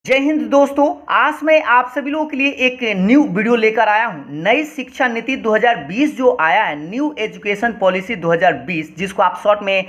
जय हिंद दोस्तों, आज मैं आप सभी लोगों के लिए एक न्यू वीडियो लेकर आया हूं। नई शिक्षा नीति 2020 जो आया है, न्यू एजुकेशन पॉलिसी 2020, जिसको आप शॉर्ट में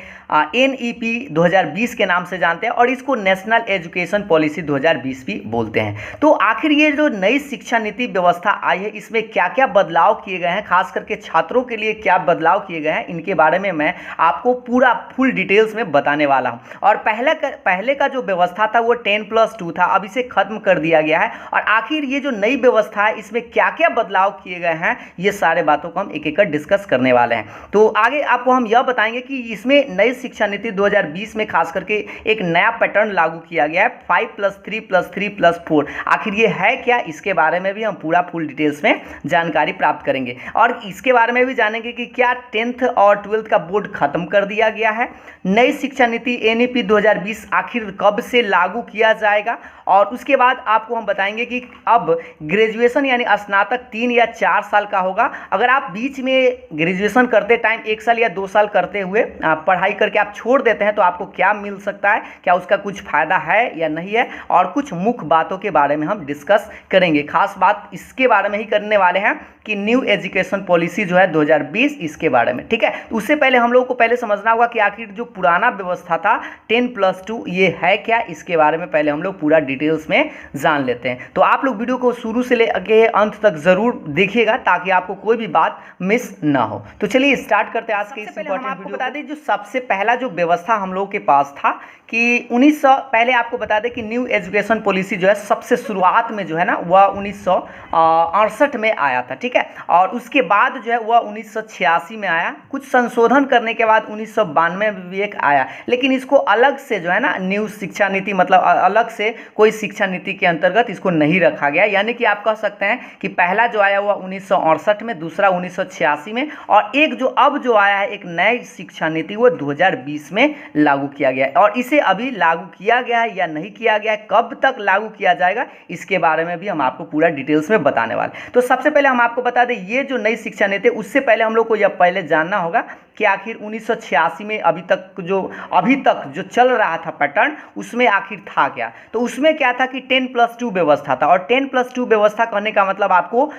NEP 2020 के नाम से जानते हैं और इसको नेशनल एजुकेशन पॉलिसी 2020 भी बोलते हैं। तो आखिर ये जो नई शिक्षा नीति व्यवस्था आई है, इसमें क्या क्या बदलाव किए गए हैं, खास करके छात्रों के लिए क्या बदलाव किए गए हैं, इनके बारे में मैं आपको पूरा फुल डिटेल्स में बताने वाला हूँ। और पहले का जो व्यवस्था था वो 10+2 था, अब इसे खत्म कर दिया गया है। और आखिर ये जो नई व्यवस्था है, इसमें क्या क्या बदलाव किए गए हैं, ये सारे बातों को हम एक एक कर डिस्कस करने वाले हैं। तो आगे आपको हम यह बताएंगे कि इसमें नई शिक्षा नीति 2020 में खास करके एक नया पैटर्न लागू किया गया है, 5+3+3+4। आखिर ये है क्या, इसके बारे में भी हम पूरा फुल डिटेल्स में जानकारी प्राप्त करेंगे। और इसके बारे में भी जानेंगे कि क्या 10th और 12th का बोर्ड खत्म कर दिया गया है, नई शिक्षा नीति NEP 2020 आखिर कब से लागू किया जाएगा। और उसके बाद आपको हम बताएंगे कि अब ग्रेजुएशन यानी स्नातक 3 या 4 साल का होगा। अगर आप बीच में ग्रेजुएशन करते टाइम 1 साल या 2 साल करते हुए पढ़ाई करके आप छोड़ देते हैं तो आपको क्या मिल सकता है, क्या उसका कुछ फ़ायदा है या नहीं है, और कुछ मुख्य बातों के बारे में हम डिस्कस करेंगे। खास बात इसके बारे में ही करने वाले हैं कि न्यू एजुकेशन पॉलिसी जो है 2020, इसके बारे में। ठीक है, तो उससे पहले हम लोगों को पहले समझना होगा कि आखिर जो पुराना व्यवस्था था 10+2 ये है क्या, इसके बारे में पहले हम लोग पूरा डिटेल्स में जान लेते हैं। तो आप लोग वीडियो को शुरू से लेकर अंत तक जरूर देखिएगा ताकि आपको कोई भी बात मिस ना हो। तो चलिए स्टार्ट करते हैं आज के इस इंपॉर्टेंट वीडियो। बता दें जो सबसे पहला जो व्यवस्था हम लोगों के पास था कि 1900, पहले आपको बता दें कि न्यू एजुकेशन पॉलिसी जो है सबसे शुरुआत में जो है ना वह 1968 में आया था। ठीक है, और उसके बाद जो है वह 1986 में आया, कुछ संशोधन करने के बाद 1992 में भी एक आया, लेकिन इसको अलग से जो है ना न्यू शिक्षा नीति मतलब अलग से कोई शिक्षा नीति के अंतर्गत इसको नहीं रखा गया। यानी कि आप कह सकते हैं कि पहला जो आया हुआ 1968 में, दूसरा 1986 में, और एक जो अब जो आया है एक नई शिक्षा नीति वो 2020 में लागू किया गया है। और इसे अभी लागू किया गया है या नहीं किया गया है, कब तक लागू किया जाएगा, इसके बारे में भी हम आपको पूरा डिटेल्स में बताने वाले। तो सबसे पहले हम आपको बता दें ये जो नई शिक्षा नीति, उससे पहले हम लोग को यह पहले जानना होगा कि आखिर 1986 में अभी तक जो चल रहा था पैटर्न, उसमें आखिर था क्या। तो उसमें क्या था कि 10+2 व्यवस्था था। और 10+2 व्यवस्था करने का मतलब आपको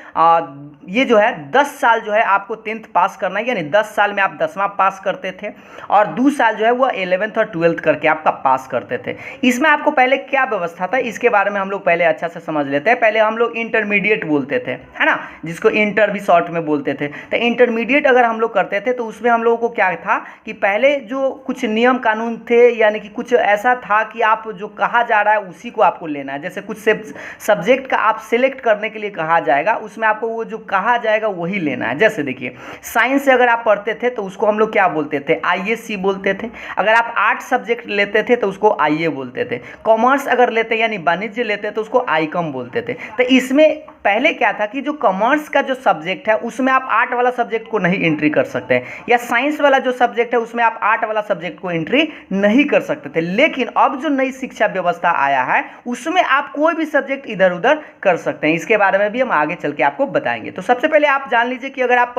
ये जो है 10 साल जो है आपको 10th पास करना है, यानी 10 साल में आप 10वां पास करते थे और 2 साल जो है वो 11th और 12th करके आपका पास करते थे। इसमें आपको पहले क्या व्यवस्था था, इसके बारे में हम लोग पहले अच्छा से समझ लेते हैं। पहले हम लोग इंटरमीडिएट बोलते थे, है ना, जिसको इंटर भी शॉर्ट में बोलते थे। तो इंटरमीडिएट अगर हम लोग करते थे तो उसमें हम लोगों को क्या था कि पहले जो कुछ नियम कानून थे, यानी कि कुछ ऐसा था कि आप जो कहा जा रहा है उसी को आपको लेना है। जैसे कुछ सब्जेक्ट का आप सिलेक्ट करने के लिए कहा जाएगा, उसमें आपको वो जो कहा जाएगा वही लेना है। जैसे देखिए, साइंस से अगर आप पढ़ते थे तो उसको हम लोग क्या बोलते थे, ISC बोलते थे। अगर आप आर्ट सब्जेक्ट लेते थे तो उसको IA बोलते थे। कॉमर्स अगर लेते यानी वाणिज्य लेते तो उसको ICOM बोलते थे। तो इसमें पहले क्या था कि जो कॉमर्स का जो सब्जेक्ट है उसमें आप आर्ट वाला सब्जेक्ट को नहीं एंट्री कर सकते हैं, या साइंस वाला जो सब्जेक्ट है उसमें आप आर्ट वाला सब्जेक्ट को एंट्री नहीं कर सकते थे। लेकिन अब जो नई शिक्षा व्यवस्था आया है उसमें आप कोई भी सब्जेक्ट इधर उधर कर सकते हैं। इसके बारे में भी हम आगे चल के आपको बताएंगे। तो सबसे पहले आप जान लीजिए कि अगर आप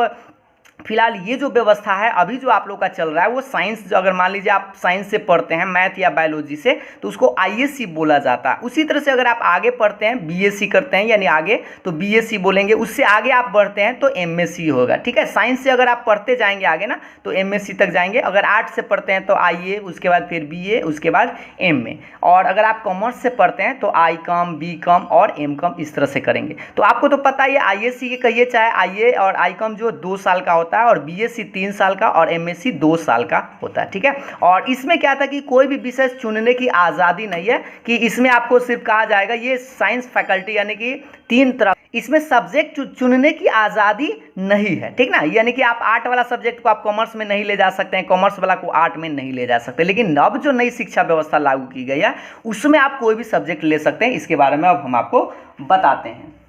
फिलहाल ये जो व्यवस्था है अभी जो आप लोग का चल रहा है वो साइंस, जो अगर मान लीजिए आप साइंस से पढ़ते हैं मैथ या बायोलॉजी से, तो उसको ISC बोला जाता है। उसी तरह से अगर आप आगे पढ़ते हैं BSc करते हैं यानी आगे, तो BSc बोलेंगे। उससे आगे आप बढ़ते हैं तो MSc होगा। ठीक है, साइंस से अगर आप पढ़ते जाएंगे आगे ना तो MSc तक जाएंगे। अगर आर्ट से पढ़ते हैं तो IA, उसके बाद फिर BA, उसके बाद MA। और अगर आप कॉमर्स से पढ़ते हैं तो ICOM, BCOM और MCOM इस तरह से करेंगे। तो आपको तो पता ही है ISC के कहिए चाहे IA और ICOM जो 2 साल का होता है, और BSc 3 साल का और MSc 2 साल का होता है। ठीक है, और इसमें क्या था कि कोई भी विषय चुनने की आज़ादी नहीं है, कि इसमें आपको सिर्फ कहा जाएगा ये साइंस फैकल्टी, यानी कि 3 तरह, इसमें सब्जेक्ट चुनने की आज़ादी नहीं है। ठीक ना, यानी कि आप आर्ट वाला सब्जेक्ट को आप कॉमर्स में नहीं ले जा सकते हैं, कॉमर्स वाला को आर्ट में नहीं ले जा सकते। लेकिन अब जो नई शिक्षा व्यवस्था लागू की गई है उसमें आप कोई भी सब्जेक्ट ले सकते हैं। इसके बारे में अब हम आपको बताते हैं।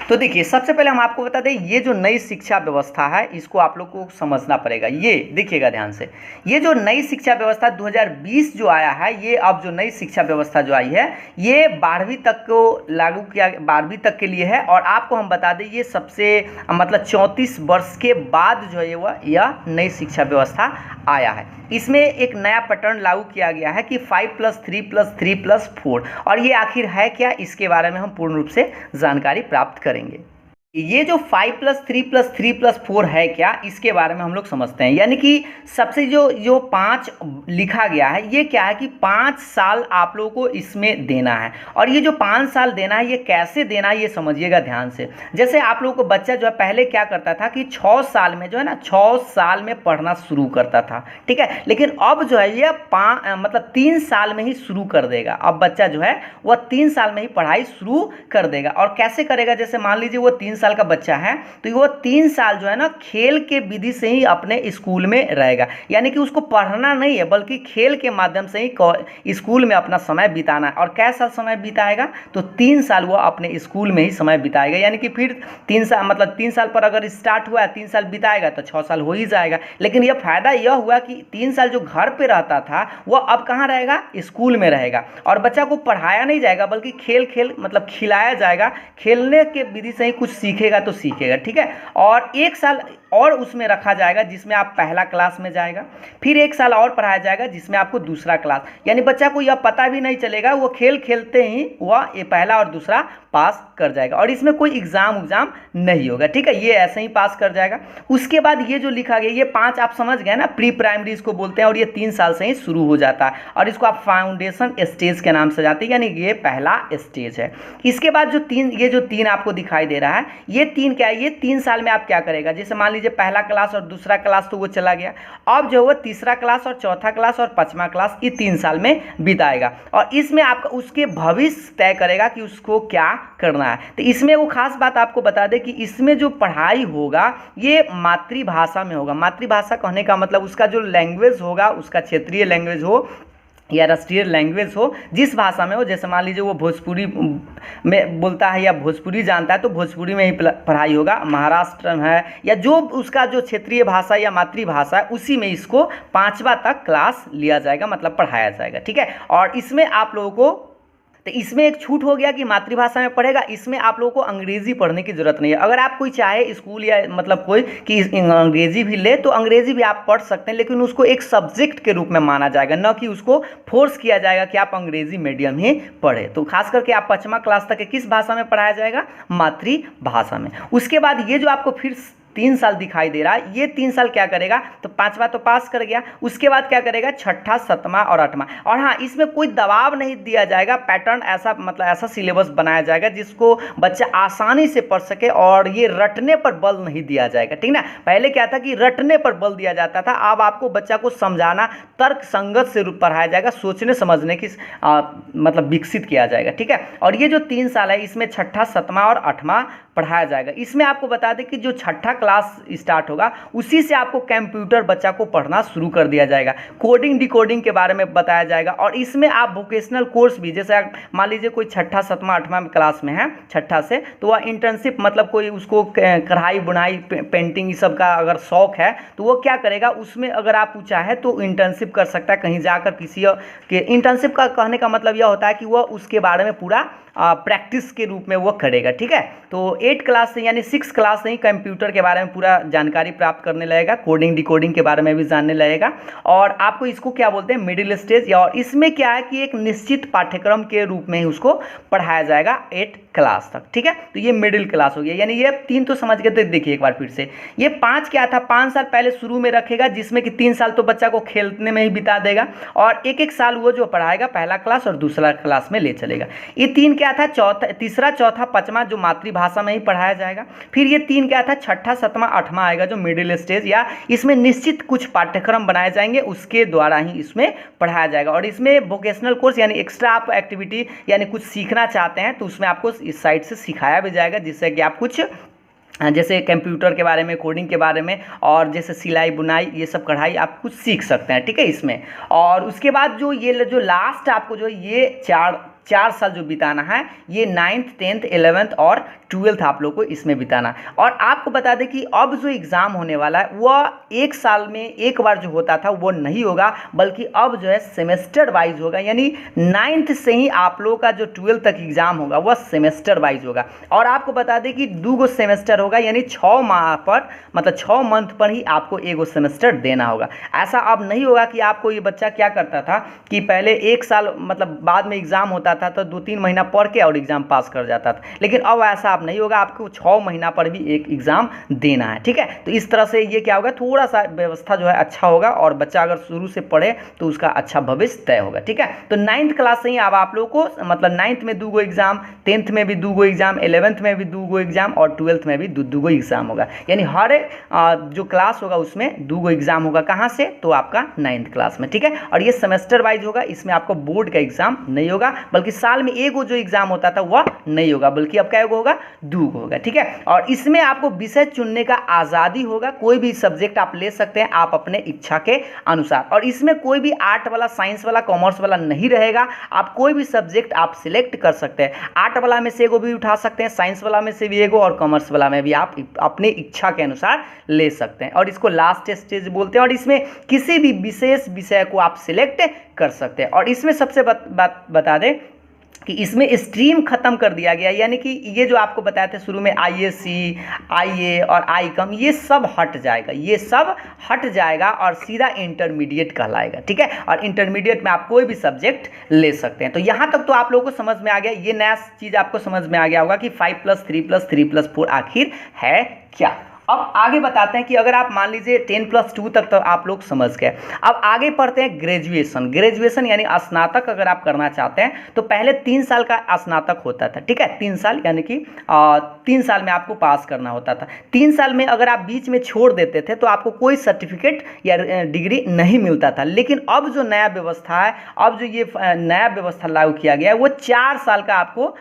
तो देखिए, सबसे पहले हम आपको बता दें, ये जो नई शिक्षा व्यवस्था है इसको आप लोग को समझना पड़ेगा। ये देखिएगा ध्यान से, ये जो नई शिक्षा व्यवस्था 2020 जो आया है, ये अब जो नई शिक्षा व्यवस्था जो आई है ये 12वीं तक को लागू किया, 12वीं तक के लिए है। और आपको हम बता दें, ये सबसे मतलब 34 वर्ष के बाद जो है वह यह नई शिक्षा व्यवस्था आया है। इसमें एक नया पैटर्न लागू किया गया है कि 5+3+3+4, और ये आखिर है क्या, इसके बारे में हम पूर्ण रूप से जानकारी प्राप्त करेंगे। ये जो 5+3+3+4 है क्या, इसके बारे में हम लोग समझते हैं। यानी कि सबसे जो 5 लिखा गया है, ये क्या है कि 5 साल आप लोगों को इसमें देना है। और ये जो 5 साल देना है, ये कैसे देना है ये समझिएगा ध्यान से। जैसे आप लोगों को बच्चा जो है पहले क्या करता था कि 6 साल में जो है ना, 6 साल में पढ़ना शुरू करता था, ठीक है। लेकिन अब जो है ये मतलब 3 साल में ही शुरू कर देगा। अब बच्चा जो है वह 3 साल में ही पढ़ाई शुरू कर देगा। और कैसे करेगा, जैसे मान लीजिए वो 3 साल का बच्चा है, तो वो 3 साल जो है ना खेल के विधि से ही अपने स्कूल में रहेगा। यानी कि उसको पढ़ना नहीं है, बल्कि खेल के माध्यम से ही स्कूल में अपना समय बिताना है। और कैसा समय बिताएगा, तो 3 साल वो अपने स्कूल में ही समय बिताएगा। यानी कि फिर 3 साल मतलब 3 साल पर अगर स्टार्ट हुआ है, 3 साल बिताएगा तो 6 साल हो ही जाएगा। लेकिन यह फायदा यह हुआ कि 3 साल जो घर पे रहता था वह अब कहाँ रहेगा, स्कूल में रहेगा। और बच्चा को पढ़ाया नहीं जाएगा, बल्कि खेल मतलब खिलाया जाएगा। खेलने के विधि से ही कुछ सीखेगा तो सीखेगा, ठीक है। और 1 साल और उसमें रखा जाएगा जिसमें आप पहला क्लास में जाएगा, फिर 1 साल और पढ़ाया जाएगा जिसमें आपको दूसरा क्लास। यानी बच्चा को यह पता भी नहीं चलेगा, वो खेल खेलते ही वह ये पहला और दूसरा पास कर जाएगा। और इसमें कोई एग्जाम नहीं होगा, ठीक है, ये ऐसे ही पास कर जाएगा। उसके बाद ये जो लिखा गया, ये 5 आप समझ गए ना, प्री प्राइमरी इसको बोलते हैं। और ये 3 साल से ही शुरू हो जाता है, और इसको आप फाउंडेशन स्टेज के नाम से जाते हैं, यानी ये पहला स्टेज है। इसके बाद ये जो 3 आपको दिखाई दे रहा है, ये 3 क्या है, ये 3 साल में आप क्या करेगा। जैसे मान लीजिए पहला क्लास और दूसरा क्लास तो वो चला गया, अब जो है वो तीसरा क्लास और चौथा क्लास और 5वां क्लास, ये 3 साल में बिताएगा। और इसमें आपका उसके भविष्य तय करेगा कि उसको क्या करना है। तो इसमें वो खास बात आपको बता दें कि इसमें जो पढ़ाई होगा ये मातृभाषा में होगा। मातृभाषा कहने का मतलब उसका जो लैंग्वेज होगा, उसका क्षेत्रीय लैंग्वेज हो या राष्ट्रीय लैंग्वेज हो, जिस भाषा में हो। जैसे मान लीजिए वो भोजपुरी में बोलता है या भोजपुरी जानता है, तो भोजपुरी में ही पढ़ाई होगा। महाराष्ट्र है या जो उसका जो क्षेत्रीय भाषा या मातृभाषा है, उसी में इसको 5वां तक क्लास लिया जाएगा, मतलब पढ़ाया जाएगा, ठीक है। और इसमें आप लोगों को, तो इसमें एक छूट हो गया कि मातृभाषा में पढ़ेगा। इसमें आप लोगों को अंग्रेजी पढ़ने की जरूरत नहीं है। अगर आप कोई चाहे स्कूल या मतलब कोई कि अंग्रेजी भी ले, तो अंग्रेजी भी आप पढ़ सकते हैं, लेकिन उसको एक सब्जेक्ट के रूप में माना जाएगा, न कि उसको फोर्स किया जाएगा कि आप अंग्रेजी मीडियम ही पढ़े। तो खास करके आप 5वां क्लास तक किस भाषा में पढ़ाया जाएगा, मातृभाषा में। उसके बाद ये जो आपको फिर 3 साल दिखाई दे रहा है, ये 3 साल क्या करेगा, तो 5वां तो पास कर गया, उसके बाद क्या करेगा, 6ठा 7वां और 8वां। और हाँ, इसमें कोई दबाव नहीं दिया जाएगा, पैटर्न ऐसा मतलब ऐसा सिलेबस बनाया जाएगा जिसको बच्चा आसानी से पढ़ सके, और ये रटने पर बल नहीं दिया जाएगा, ठीक ना। पहले क्या था कि रटने पर बल दिया जाता था, अब आपको बच्चा को समझाना, तर्क संगत से पढ़ाया जाएगा, सोचने समझने की मतलब विकसित किया जाएगा, ठीक है। और ये जो 3 साल है, इसमें 6ठा 7वां और 8वां पढ़ाया जाएगा। इसमें आपको बता दें कि जो 6ठा क्लास स्टार्ट होगा, उसी से आपको कंप्यूटर बच्चा को पढ़ना शुरू कर दिया जाएगा। कोडिंग डिकोडिंग के बारे में बताया जाएगा। और इसमें आप वोकेशनल कोर्स भी, जैसे मान लीजिए कोई 6ठा 7वां 8वां क्लास में है, 6ठा से, तो वह इंटर्नशिप मतलब कोई उसको कढ़ाई बुनाई पेंटिंग ये सब का अगर शौक है, तो वो क्या करेगा, उसमें अगर आप चाहे तो इंटर्नशिप कर सकता है कहीं जाकर किसी के। इंटर्नशिप का कहने का मतलब यह होता है कि वह उसके बारे में पूरा प्रैक्टिस के रूप में वो करेगा, ठीक है। तो 8 क्लास से यानी 6 क्लास से ही कंप्यूटर के बारे में पूरा जानकारी प्राप्त करने लगेगा, कोडिंग डिकोडिंग के बारे में भी जानने लगेगा। और आपको इसको क्या बोलते हैं, मिडिल स्टेज। और इसमें क्या है कि एक निश्चित पाठ्यक्रम के रूप में ही उसको पढ़ाया जाएगा 8 क्लास तक, ठीक है। तो ये मिडिल क्लास हो गया। यानी ये 3 तो समझ गए। तो देखिए एक बार फिर से, ये 5 क्या था, 5 साल पहले शुरू में रखेगा, जिसमें कि 3 साल तो बच्चा को खेलने में ही बिता देगा, और 1-1 साल वो जो पढ़ाएगा पहला क्लास और दूसरा क्लास में ले चलेगा। ये 3 क्या था, तीसरा चौथा 5वां जो मातृभाषा में ही पढ़ाया जाएगा। फिर ये 3 क्या था, 6ठा 7वां 8वां आएगा जो मिडिल स्टेज, या इसमें निश्चित कुछ पाठ्यक्रम बनाए जाएंगे, उसके द्वारा ही इसमें पढ़ाया जाएगा। और इसमें वोकेशनल कोर्स यानी एक्स्ट्रा आप एक्टिविटी यानी कुछ सीखना चाहते हैं, तो उसमें आपको इस साइड से सिखाया भी जाएगा, जिससे कि आप कुछ जैसे कंप्यूटर के बारे में, कोडिंग के बारे में, और जैसे सिलाई बुनाई ये सब कढ़ाई आप कुछ सीख सकते हैं, ठीक है इसमें। और उसके बाद जो ये जो लास्ट आपको जो ये 4 4 साल जो बिताना है ये 9th 10th 11th और 12th आप लोग को इसमें बिताना। और आपको बता दें कि अब जो एग्ज़ाम होने वाला है वह 1 साल में एक बार जो होता था वो नहीं होगा, बल्कि अब जो है सेमेस्टर वाइज होगा, यानी 9th से ही आप लोगों का जो 12th तक एग्ज़ाम होगा वह सेमेस्टर वाइज होगा। और आपको बता दें कि 2 सेमेस्टर होगा, यानी 6 माह पर, मतलब 6 मंथ पर ही आपको 1 सेमेस्टर देना होगा। ऐसा अब नहीं होगा कि आपको, ये बच्चा क्या करता था कि पहले 1 साल मतलब बाद में एग्ज़ाम होता था तो 2-3 महीना पढ़ के और एग्ज़ाम पास कर जाता था, लेकिन अब ऐसा अब नहीं होगा, आपको 6 महीना पर भी एक एग्ज़ाम देना है। ठीक है, तो इस तरह से ये क्या होगा, थोड़ा सा व्यवस्था जो है अच्छा होगा और बच्चा अगर शुरू से पढ़े तो उसका अच्छा भविष्य तय होगा। ठीक है, तो 9th क्लास से ही अब आप लोगों को मतलब 9th में 2 एग्ज़ाम, 10th में भी 2 एग्ज़ाम, 11th में भी 2 एग्ज़ाम और 12th में भी 2 एग्ज़ाम होगा, यानी हर जो क्लास होगा उसमें 2 एग्ज़ाम होगा। कहाँ से, तो आपका 9th क्लास में। ठीक है, और ये सेमेस्टर वाइज होगा, इसमें आपको बोर्ड का एग्ज़ाम नहीं होगा, बल्कि साल में 1 जो एग्ज़ाम होता था वह नहीं होगा, बल्कि अब क्या होगा, 2 होगा। ठीक है, और इसमें आपको विषय चुनने का आज़ादी होगा, कोई भी सब्जेक्ट आप ले सकते हैं आप अपने इच्छा के अनुसार, और इसमें कोई भी आर्ट वाला, साइंस वाला, कॉमर्स वाला नहीं रहेगा। आप कोई भी सब्जेक्ट आप सिलेक्ट कर सकते हैं, आर्ट वाला में से एगो भी उठा सकते हैं, साइंस वाला में से भी एगो, और कॉमर्स वाला में भी आप अपनी इच्छा के अनुसार ले सकते हैं, और इसको लास्ट स्टेज बोलते हैं। और इसमें किसी भी विशेष विषय को आप सिलेक्ट कर सकते हैं। और इसमें सबसे बात बता दें कि इसमें स्ट्रीम खत्म कर दिया गया, यानी कि ये जो आपको बताया था शुरू में आईएससी, आईए और आईकॉम, ये सब हट जाएगा, ये सब हट जाएगा और सीधा इंटरमीडिएट कहलाएगा। ठीक है, और इंटरमीडिएट में आप कोई भी सब्जेक्ट ले सकते हैं। तो यहाँ तक तो आप लोगों को समझ में आ गया, ये नया चीज़ आपको समझ में आ गया होगा कि 5+3+3+4 आखिर है क्या। अब आगे बताते हैं कि अगर आप मान लीजिए 10+2 तक तो आप लोग समझ गए, अब आगे पढ़ते हैं ग्रेजुएशन। ग्रेजुएशन यानी स्नातक अगर आप करना चाहते हैं तो पहले 3 साल का स्नातक होता था। ठीक है, 3 साल यानी कि 3 साल में आपको पास करना होता था। 3 साल में अगर आप बीच में छोड़ देते थे तो आपको कोई सर्टिफिकेट या डिग्री नहीं मिलता था। लेकिन अब जो नया व्यवस्था है, अब जो ये नया व्यवस्था लागू किया गया है वो 4 साल का आपको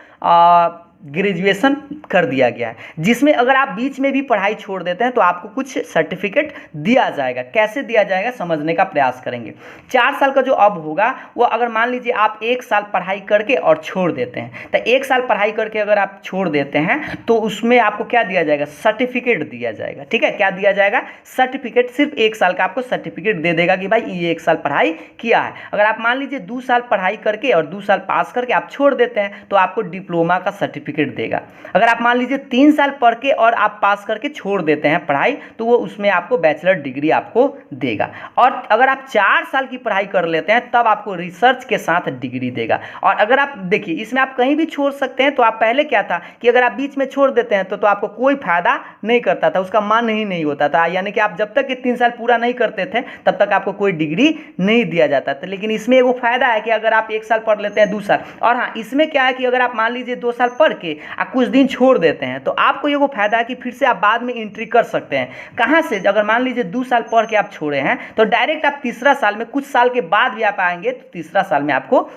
ग्रेजुएशन कर दिया गया है, जिसमें अगर आप बीच में भी पढ़ाई छोड़ देते हैं तो आपको कुछ सर्टिफिकेट दिया जाएगा। कैसे दिया जाएगा समझने का प्रयास करेंगे। 4 साल का जो अब होगा वो, अगर मान लीजिए आप 1 साल पढ़ाई करके और छोड़ देते हैं, तो 1 साल पढ़ाई करके अगर आप छोड़ देते हैं तो उसमें आपको क्या दिया जाएगा, सर्टिफिकेट दिया जाएगा। ठीक है, क्या दिया जाएगा, सर्टिफिकेट। सिर्फ 1 साल का आपको सर्टिफिकेट दे देगा कि भाई ये 1 साल पढ़ाई किया है। अगर आप मान लीजिए 2 साल पढ़ाई करके और 2 साल पास करके आप छोड़ देते हैं तो आपको डिप्लोमा का सर्टिफिकेट देगा। अगर आप मान लीजिए 3 साल पढ़ के और आप पास करके छोड़ देते हैं पढ़ाई, तो वो उसमें आपको बैचलर डिग्री आपको देगा। और अगर आप 4 साल की पढ़ाई कर लेते हैं तब आपको रिसर्च के साथ डिग्री देगा। और अगर आप देखिए इसमें आप कहीं भी छोड़ सकते हैं, तो आप पहले क्या था कि अगर आप बीच में छोड़ देते हैं तो आपको कोई फायदा नहीं करता था, उसका मान ही नहीं होता था, यानी कि आप जब तक ये 3 साल पूरा नहीं करते थे तब तक आपको कोई डिग्री नहीं दिया जाता था। लेकिन इसमें वो फायदा है कि अगर आप 1 साल पढ़ लेते हैं, 2 साल, और हाँ इसमें क्या है कि अगर आप मान लीजिए 2 साल पढ़ के कुछ दिन छोड़ देते हैं तो आपको ये वो फायदा है कि फिर से आप बाद में एंट्री कर सकते हैं। कहाँ से, अगर मान लीजिए 2 साल पढ़ के आप छोड़े हैं तो डायरेक्ट आप तीसरा साल में, कुछ साल के बाद भी आप आएंगे तो तीसरा साल में आपको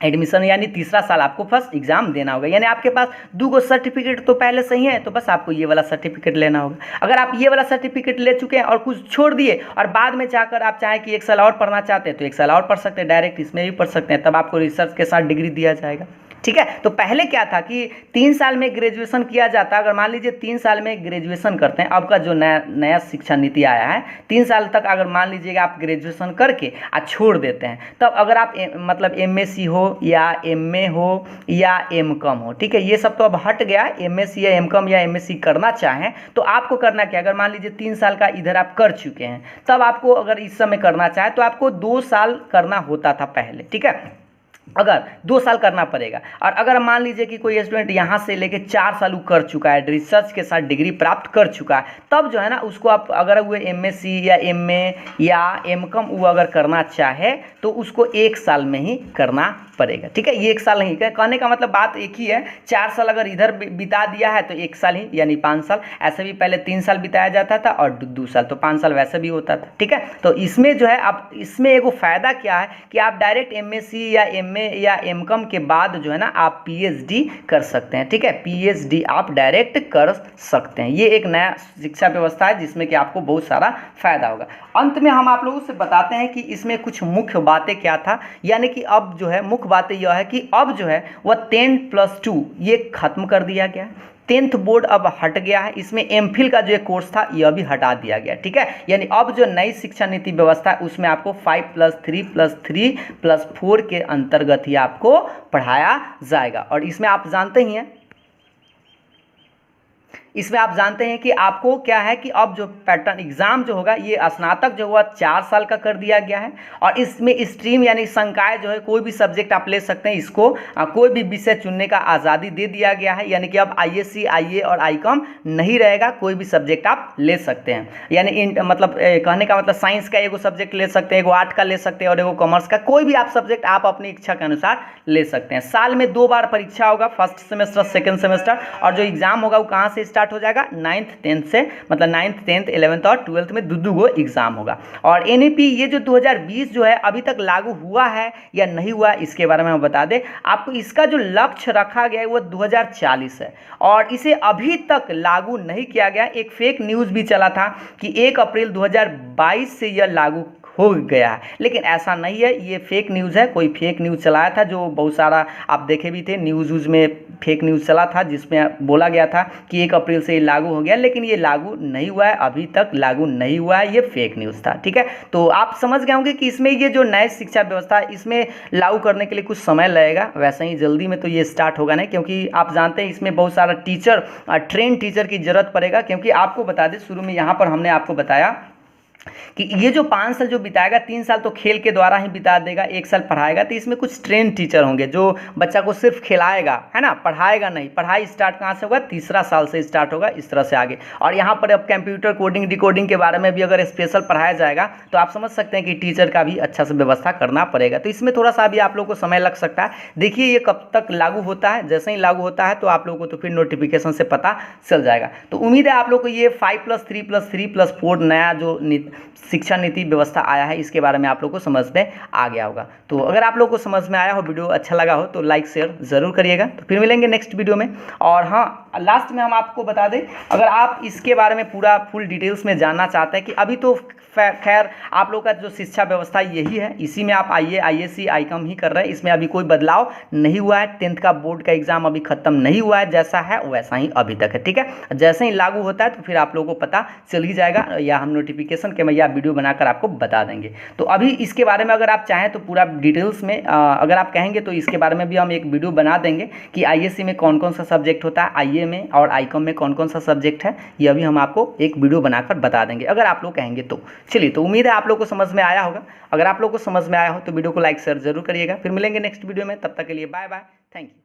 एडमिशन, यानी तीसरा साल आपको फर्स्ट एग्जाम देना होगा। यानी आपके पास 2 सर्टिफिकेट तो पहले से ही है, तो बस आपको ये वाला सर्टिफिकेट लेना होगा। अगर आप ये वाला सर्टिफिकेट ले चुके हैं और कुछ छोड़ दिए और बाद में जाकर आप चाहें कि 1 साल और पढ़ना चाहते हैं तो 1 साल और पढ़ सकते हैं, डायरेक्ट इसमें भी पढ़ सकते हैं, तब आपको रिसर्च के साथ डिग्री दिया जाएगा। ठीक है, तो पहले क्या था कि 3 साल में ग्रेजुएशन किया जाता। अगर मान लीजिए 3 साल में ग्रेजुएशन करते हैं, अब का जो नया शिक्षा नीति आया है, 3 साल तक अगर मान लीजिएगा आप ग्रेजुएशन करके छोड़ देते हैं, तब अगर आप मतलब एमएससी हो या एमए हो या एमकॉम हो, ठीक है, ये सब तो अब हट गया। एमएससी या एमकॉम या एमएससी करना चाहें तो आपको करना क्या, अगर मान लीजिए 3 साल का इधर आप कर चुके हैं, तब आपको अगर इस समय करना चाहे तो आपको 2 साल करना होता था पहले। ठीक है, अगर 2 साल करना पड़ेगा। और अगर मान लीजिए कि कोई स्टूडेंट यहाँ से लेके 4 साल कर चुका है, रिसर्च के साथ डिग्री प्राप्त कर चुका है, तब जो है ना उसको आप अगर वो एमएससी या एमए या एमकॉम वो अगर करना चाहे तो उसको 1 साल में ही करना पड़ेगा। ठीक है, ये 1 साल नहीं, कहने का मतलब बात एक ही है। 4 साल अगर इधर बिता दिया है तो 1 साल ही, यानी 5 साल। ऐसे भी पहले 3 साल बिताया जाता था और 2 साल, तो 5 साल वैसे भी होता था। ठीक है, तो इसमें जो है अब इसमें एगो फायदा क्या है कि आप डायरेक्ट एमएससी या एमए MA या MCOM के बाद जो है ना आप PhD कर सकते हैं, ठीक है। PhD आप डायरेक्ट कर सकते हैं। ये एक नया शिक्षा व्यवस्था है जिसमें कि आपको बहुत सारा फायदा होगा। अंत में हम आप लोगों से बताते हैं कि इसमें कुछ मुख्य बातें क्या था, यानी कि अब जो है मुख्य बातें यह है कि अब जो है वह 10+2 ये खत्म कर दिया गया है। 10th बोर्ड अब हट गया है। इसमें MPhil का जो एक कोर्स था यह भी हटा दिया गया, ठीक है। यानी अब जो नई शिक्षा नीति व्यवस्था है उसमें आपको 5+3+3+4 के अंतर्गत ही आपको पढ़ाया जाएगा। और इसमें आप जानते ही हैं, इसमें आप जानते हैं कि आपको क्या है कि अब जो पैटर्न एग्जाम जो होगा ये स्नातक जो हुआ 4 साल का कर दिया गया है। और इसमें स्ट्रीम यानी संकाय जो है कोई भी सब्जेक्ट आप ले सकते हैं, इसको कोई भी विषय चुनने का आज़ादी दे दिया गया है। यानी कि अब ISC IA और ICOM नहीं रहेगा, कोई भी सब्जेक्ट आप ले सकते हैं। यानी मतलब कहने का मतलब साइंस का एगो सब्जेक्ट ले सकते हैं, एगो आर्ट का ले सकते हैं और एगो कॉमर्स का, कोई भी आप सब्जेक्ट आप अपनी इच्छा के अनुसार ले सकते हैं। साल में 2 बार परीक्षा होगा, फर्स्ट सेमेस्टर सेकेंड सेमेस्टर। और जो एग्जाम होगा वो कहाँ से स्टार्ट हो जाएगा, 9th 10th से, मतलब 9th 10th 11th और 12th में दो गो एग्जाम होगा। और NEP ये जो 2020 जो है अभी तक लागू हुआ है या नहीं हुआ इसके बारे में हम बता दें आपको। इसका जो लक्ष्य रखा गया है वो 2040 है और इसे अभी तक लागू नहीं किया गया। एक फेक न्यूज़ भी चला था कि 1 अप्रैल 2022 से यह लागू हो गया है, लेकिन ऐसा नहीं है, ये फेक न्यूज़ है। कोई फेक न्यूज़ चलाया था जो बहुत सारा आप देखे भी थे, न्यूज़ में फेक न्यूज़ चला था जिसमें बोला गया था कि 1 अप्रैल से ये लागू हो गया, लेकिन ये लागू नहीं हुआ है, अभी तक लागू नहीं हुआ है, ये फेक न्यूज़ था, ठीक है। तो आप समझ गए होंगे कि इसमें ये जो नई शिक्षा व्यवस्था है इसमें लागू करने के लिए कुछ समय लगेगा। वैसे ही जल्दी में तो ये स्टार्ट होगा नहीं, क्योंकि आप जानते हैं इसमें बहुत सारा टीचर, ट्रेन टीचर की ज़रूरत पड़ेगा। क्योंकि आपको बता दें शुरू में यहाँ पर हमने आपको बताया कि ये जो 5 साल जो बिताएगा, 3 साल तो खेल के द्वारा ही बिता देगा, 1 साल पढ़ाएगा, तो इसमें कुछ ट्रेन टीचर होंगे जो बच्चा को सिर्फ खिलाएगा, है ना, पढ़ाएगा नहीं। पढ़ाई स्टार्ट कहाँ से होगा, तीसरा साल से स्टार्ट होगा, इस तरह से आगे। और यहाँ पर अब कंप्यूटर कोडिंग डिकोडिंग के बारे में भी अगर स्पेशल पढ़ाया जाएगा तो आप समझ सकते हैं कि टीचर का भी अच्छा से व्यवस्था करना पड़ेगा। तो इसमें थोड़ा सा भी आप लोग को समय लग सकता है। देखिए ये कब तक लागू होता है, जैसे ही लागू होता है तो आप लोगों को तो फिर नोटिफिकेशन से पता चल जाएगा। तो उम्मीद है आप लोग को ये 5+3+3+4 नया जो शिक्षा नीति व्यवस्था आया है इसके बारे में आप लोग को समझ में आ गया होगा। तो अगर आप लोग को समझ में आया हो, वीडियो अच्छा लगा हो तो लाइक शेयर ज़रूर करिएगा। तो फिर मिलेंगे नेक्स्ट वीडियो में। और हाँ, लास्ट में हम आपको बता दें, अगर आप इसके बारे में पूरा फुल डिटेल्स में जानना चाहते हैं कि अभी तो खैर आप लोग का जो शिक्षा व्यवस्था यही है, इसी में आप ISC ICOM ही कर रहे हैं, इसमें अभी कोई बदलाव नहीं हुआ है। 10th का बोर्ड का एग्जाम अभी खत्म नहीं हुआ है, जैसा है वैसा ही अभी तक है, ठीक है। जैसे ही लागू होता है तो फिर आप लोगों को पता चल ही जाएगा, या हम नोटिफिकेशन के या वीडियो बनाकर आपको बता देंगे। तो अभी इसके बारे में अगर आप चाहें तो पूरा डिटेल्स में अगर आप कहेंगे तो इसके बारे में भी हम एक वीडियो बना देंगे कि ISC में कौन कौन सा सब्जेक्ट होता है, IA में और ICOM में कौन कौन सा सब्जेक्ट है, यह भी हम आपको एक वीडियो बनाकर बता देंगे अगर आप लोग कहेंगे तो। चलिए, तो उम्मीद है आप लोग को समझ में आया होगा। अगर आप लोग को समझ में आया हो तो वीडियो को लाइक शेयर जरूर करिएगा। फिर मिलेंगे नेक्स्ट वीडियो में, तब तक के लिए बाय बाय, थैंक यू।